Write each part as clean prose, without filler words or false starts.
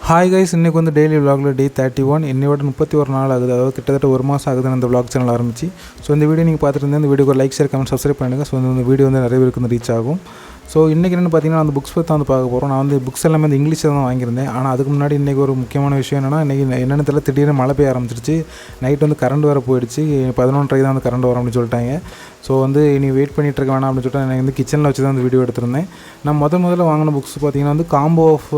Hi guys, இன்றைக்கி வந்து daily விலாகில் டே 31 இன்னையோட 31 நாள் ஆகுது. அதாவது கிட்டத்தட்ட ஒரு மாதம் ஆகுது அந்த விலாக் சேனல் ஆரம்பிச்சு. ஸோ இந்த வீடியோ நீங்கள் பார்த்துட்டு இந்த வீடியோக்கு லைக், ஷேர், கமெண்ட், சப்ஸ்கிரைப் பண்ணுங்கள். ஸோ இந்த வீடியோ வந்து நிறைய பேருக்கு வந்து ரீச் ஆகும். ஸோ இன்றைக்கி என்னென்னு பார்த்தீங்கன்னா அந்த புக்ஸ் பற்றி வந்து பார்க்க போகிறோம். நான் வந்து புக்ஸ் எல்லாமே வந்து இங்கிலீஷில் தான் வாங்கியிருந்தேன். ஆனால் அதுக்கு முன்னாடி இன்றைக்கி ஒரு முக்கியமான விஷயம் என்னென்னா, இன்றைக்கி என்னென்னு தெரியல, திடீர்னு மழை பெய்ய ஆரம்பிச்சிருச்சு. நைட் வந்து கரண்ட் வர போயிடுச்சு. 11:30 தான் வந்து கரண்ட் வரும் அப்படின்னு சொல்லிட்டாங்க. ஸோ வந்து இனி வெயிட் பண்ணிகிட்டு இருக்க வேணாம் அப்படின்னு சொல்லிட்டு நான் வந்து கிச்சனில் வச்சு தான் அந்த வீடியோ எடுத்திருந்தேன். நான் முதல்ல வாங்கின புக்ஸ் பார்த்திங்கன்னா வந்து காம்போ ஆஃப்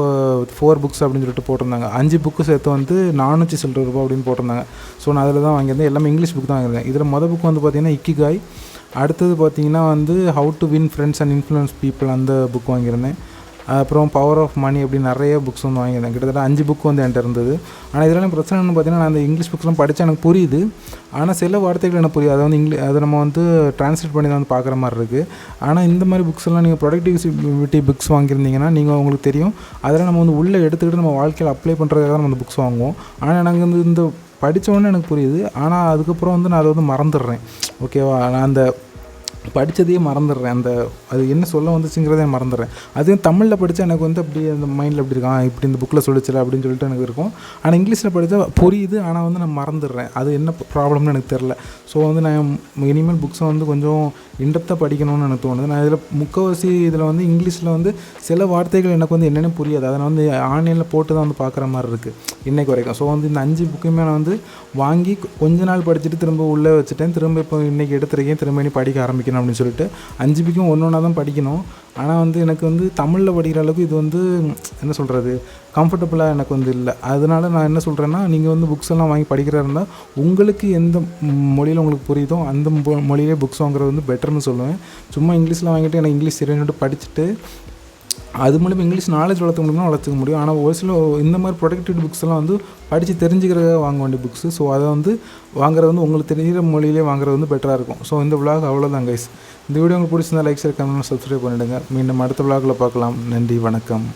4 புக்ஸ் அப்படின்னு சொல்லிட்டு போட்டிருந்தாங்க. 5 புக்கு சேர்த்து வந்து 400 சில்லற ரூபா அப்படின்னு போட்டிருந்தாங்க. ஸோ நான் அதில் தான் வாங்கியிருந்தேன். எல்லாமே இங்கிலீஷ் புக் தான் வாங்கியிருந்தேன். இதில் புக் வந்து பார்த்திங்கன்னா இக்கிகாய். அடுத்தது பார்த்திங்கன்னா வந்து how to win friends and influence people, அந்த புக் வாங்கியிருந்தேன். அப்புறம் பவர் ஆஃப் மணி அப்படின்னு நிறைய புக்ஸ் வந்து வாங்கியிருந்தேன். கிட்டத்தட்ட 5 புக் வந்து என்கிட்ட இருந்தது. ஆனால் இதெல்லாம் பிரச்சனை என்ன பார்த்தீங்கன்னா, நான் அந்த இங்கிலீஷ் புக்ஸ்லாம் படித்தா எனக்கு புரியுது. ஆனால் சில வார்த்தைகள் எனக்கு புரியுது. அதை வந்து அதை நம்ம வந்து ட்ரான்ஸ்லேட் பண்ணி தான் வந்து பார்க்குற மாதிரி இருக்குது. ஆனால் இந்த மாதிரி புக்ஸ் எல்லாம் நீங்கள் ப்ரொடக்டிவிட்டி புக்ஸ் வாங்கியிருந்தீங்கன்னா நீங்கள் உங்களுக்கு தெரியும். அதெல்லாம் நம்ம வந்து உள்ளே எடுத்துக்கிட்டு நம்ம வாழ்க்கையில் அப்ளை பண்ணுறதுக்காக தான் நம்ம அந்த புக்ஸ் வாங்குவோம். ஆனால் எனக்கு வந்து இந்த படித்தோடனே எனக்கு புரியுது. ஆனால் அதுக்கப்புறம் வந்து நான் அதை வந்து மறந்துடுறேன். ஓகேவா, நான் அந்த படித்ததையே மறந்துடுறேன். அது என்ன சொல்ல வந்துச்சுங்கிறதே மறந்துடுறேன். அதுவும் தமிழில் படித்தா எனக்கு வந்து அப்படி அந்த மைண்டில் எப்படி இருக்கான், இப்படி இந்த புக்கில் சொல்லிச்சில அப்படின்னு சொல்லிட்டு எனக்கு இருக்கும். ஆனால் இங்கிலீஷில் படித்தா புரியுது, ஆனால் வந்து நான் மறந்துடுறேன். அது என்ன ப்ராப்ளம்னு எனக்கு தெரில. ஸோ வந்து நான் இனிமேல் புக்ஸை வந்து கொஞ்சம் இன்டெப்த்தாக படிக்கணும்னு எனக்கு தோணுது. நான் இதில் முக்கால்வாசி இதில் வந்து இங்கிலீஷில் வந்து சில வார்த்தைகள் எனக்கு வந்து என்னென்னு புரியாது. அதை நான் வந்து ஆன்லைனில் போட்டு தான் வந்து பார்க்குற மாதிரி இருக்குது இன்றைக்கு வரைக்கும். ஸோ வந்து இந்த 5 புக்குமே நான் வந்து வாங்கி கொஞ்ச நாள் படிச்சுட்டு திரும்ப உள்ளே வச்சுட்டேன். திரும்ப இப்போ இன்றைக்கி எடுத்துருக்கேன், திரும்ப இனி படிக்க ஆரம்பிக்கணும் அப்படின்னு சொல்லிட்டு 5 புக்கும் ஒன்றா தான் படிக்கணும். ஆனால் வந்து எனக்கு வந்து தமிழில் படிக்கிற அளவுக்கு இது வந்து என்ன சொல்கிறது, கம்ஃபர்டபுளாக எனக்கு வந்து இல்லை. அதனால் நான் என்ன சொல்கிறேன்னா, நீங்கள் வந்து புக்ஸ் எல்லாம் வாங்கி படிக்கிறா இருந்தால் உங்களுக்கு எந்த மொழியில் உங்களுக்கு புரியுதோ அந்த மொழியிலே புக்ஸ் வாங்குறது வந்து பெட்டர்னு சொல்லுவேன். சும்மா இங்கிலீஷில் வாங்கிட்டு எனக்கு இங்கிலீஷ் தெரியும்னு படிச்சுட்டு அது மூலிமா இங்கிலீஷ் நாலேஜ் வளர்த்துக்க முடியும்னா வளர்த்துக்க முடியும். ஆனால் ஒரு சில இந்த மாதிரி ப்ரொடக்டிவ் புக்ஸ் எல்லாம் வந்து படித்து தெரிஞ்சுக்கிறத வாங்க வேண்டிய புக்ஸு. ஸோ அதை வந்து வாங்குறது வந்து உங்களுக்கு தெரிகிற மொழியிலே வாங்குறது வந்து பெட்டராக இருக்கும். ஸோ இந்த விலாக் அவ்வளோதான் கைஸ். இந்த வீடியோ உங்களுக்கு பிடிச்சிருந்தா லைக், ஷேர், கமெண்ட், சப்ஸ்கிரைப் பண்ணிவிடுங்க. மீண்டும் அடுத்த விலாகில் பார்க்கலாம். நன்றி, வணக்கம்.